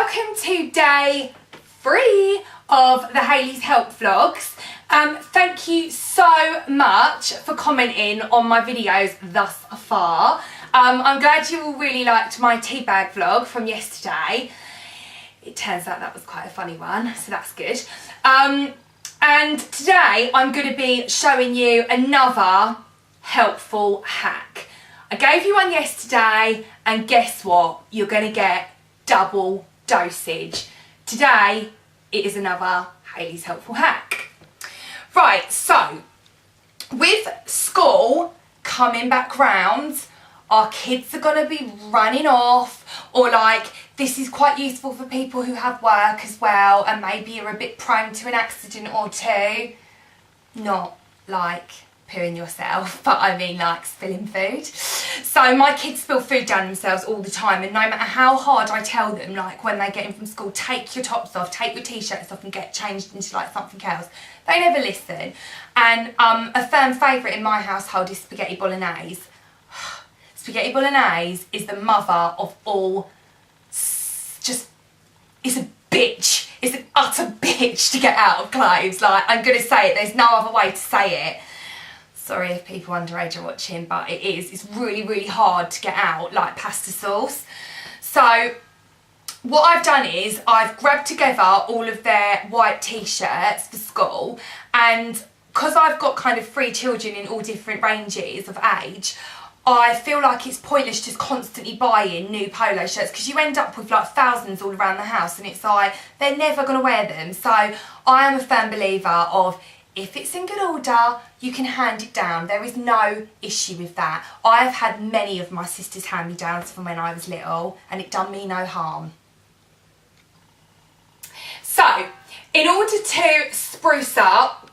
welcome to day 3 of the Hayley's Help vlogs. Thank you so much for commenting on my videos thus far. I'm glad you all really liked my tea bag vlog from yesterday. It turns out that was quite a funny one, so that's good. And today I'm going to be showing you another helpful hack. I gave you one yesterday and guess what? You're going to get double dosage. Today it is another Hayley's helpful hack. Right, so with school coming back round, our kids are going to be running off, or like this is quite useful for people who have work as well and maybe you're a bit prone to an accident or two. Not like pooing yourself, but I mean like spilling food. So my kids spill food down themselves all the time, and no matter how hard I tell them, like when they get in from school, take your tops off, take your t-shirts off and get changed into like something else, they never listen. And a firm favourite in my household is spaghetti bolognese. Spaghetti bolognese is the mother of all, just, it's a bitch. It's an utter bitch to get out of clothes. Like, I'm going to say it, there's no other way to say it. Sorry if people underage are watching, but it is. It's really, really hard to get out, like pasta sauce. So what I've done is I've grabbed together all of their white t-shirts for school, and because I've got kind of 3 children in all different ranges of age, I feel like it's pointless just constantly buying new polo shirts because you end up with like thousands all around the house and it's like they're never going to wear them. So I am a firm believer of, if it's in good order, you can hand it down. There is no issue with that. I have had many of my sister's hand-me-downs from when I was little and it done me no harm. So, in order to spruce up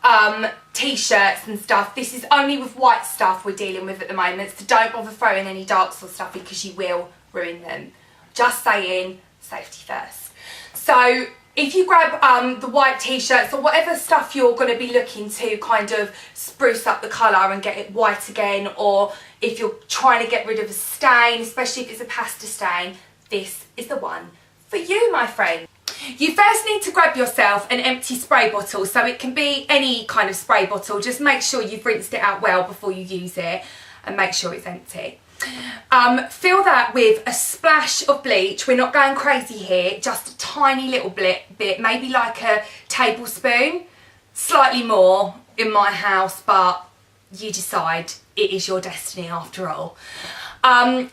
t-shirts and stuff, this is only with white stuff we're dealing with at the moment, so don't bother throwing any darks or stuff because you will ruin them. Just saying, safety first. So if you grab the white t-shirts or whatever stuff you're going to be looking to kind of spruce up the colour and get it white again, or if you're trying to get rid of a stain, especially if it's a pasta stain, this is the one for you, my friend. You first need to grab yourself an empty spray bottle, so it can be any kind of spray bottle. Just make sure you've rinsed it out well before you use it and make sure it's empty. Fill that with a splash of bleach. We're not going crazy here, just a tiny little bit, maybe like a tablespoon, slightly more in my house, but you decide, it is your destiny after all. And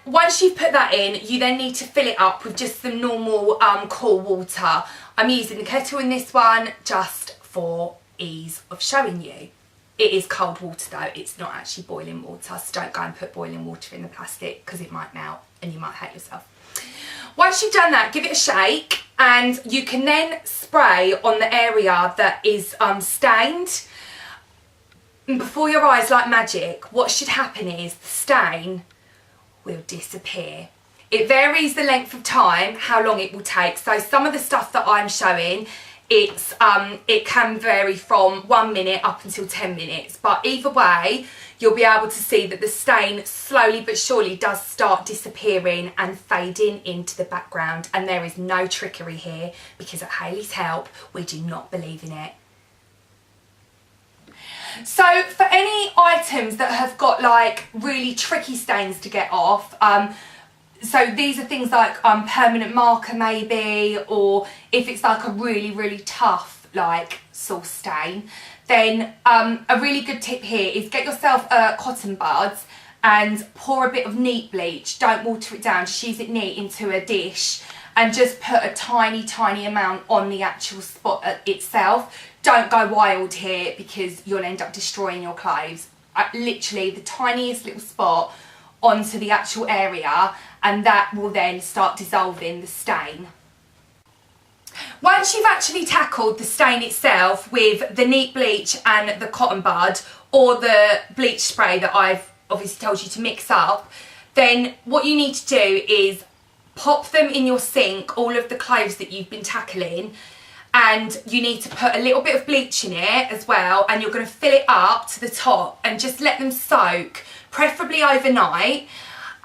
once you've put that in, you then need to fill it up with just some normal cool water. I'm using the kettle in this one just for ease of showing you. It is cold water though, it's not actually boiling water, so don't go and put boiling water in the plastic because it might melt and you might hate yourself. Once you've done that, give it a shake and you can then spray on the area that is stained. And before your eyes, like magic, what should happen is the stain will disappear. It varies the length of time, how long it will take. So some of the stuff that I'm showing, it can vary from 1 minute up until 10 minutes. But either way, you'll be able to see that the stain slowly but surely does start disappearing and fading into the background. And there is no trickery here because at Hayley's Help, we do not believe in it. So for any items that have got like really tricky stains to get off, so these are things like permanent marker maybe, or if it's like a really, really tough like sauce stain, then a really good tip here is get yourself a cotton buds and pour a bit of neat bleach. Don't water it down, just use it neat into a dish and just put a tiny, tiny amount on the actual spot itself. Don't go wild here because you'll end up destroying your clothes. Literally the tiniest little spot onto the actual area, and that will then start dissolving the stain. Once you've actually tackled the stain itself with the neat bleach and the cotton bud or the bleach spray that I've obviously told you to mix up, then what you need to do is pop them in your sink, all of the clothes that you've been tackling, and you need to put a little bit of bleach in it as well, and you're going to fill it up to the top and just let them soak, preferably overnight,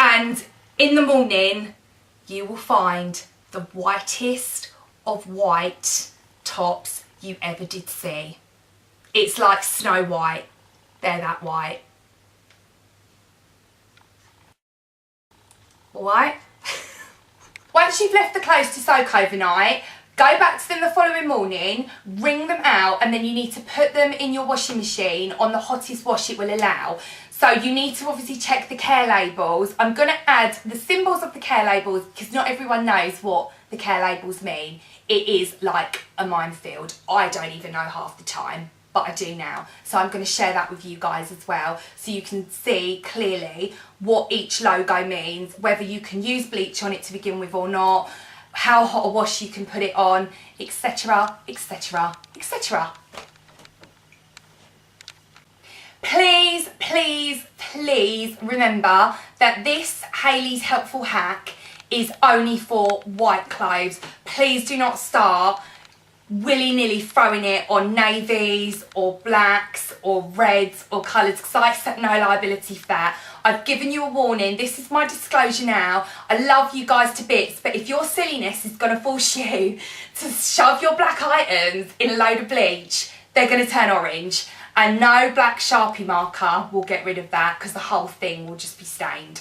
and in the morning you will find the whitest of white tops you ever did see. It's like Snow White. They're that white. Alright? Once you've left the clothes to soak overnight, go back to them the following morning, wring them out, and then you need to put them in your washing machine on the hottest wash it will allow. So you need to obviously check the care labels. I'm going to add the symbols of the care labels because not everyone knows what the care labels mean. It is like a minefield. I don't even know half the time, but I do now. So I'm going to share that with you guys as well, so you can see clearly what each logo means, whether you can use bleach on it to begin with or not, how hot a wash you can put it on, etc, etc, etc. Please, please, please remember that this Hayley's helpful hack is only for white clothes. Please do not start willy-nilly throwing it on navies or blacks or reds or colours, because I accept no liability for that. I've given you a warning. This is my disclosure now. I love you guys to bits, but if your silliness is going to force you to shove your black items in a load of bleach, they're going to turn orange. And no black Sharpie marker will get rid of that, because the whole thing will just be stained.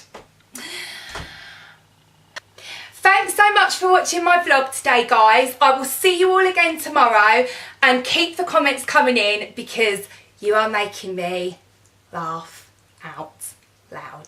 Thanks so much for watching my vlog today, guys. I will see you all again tomorrow, and keep the comments coming in because you are making me laugh out loud.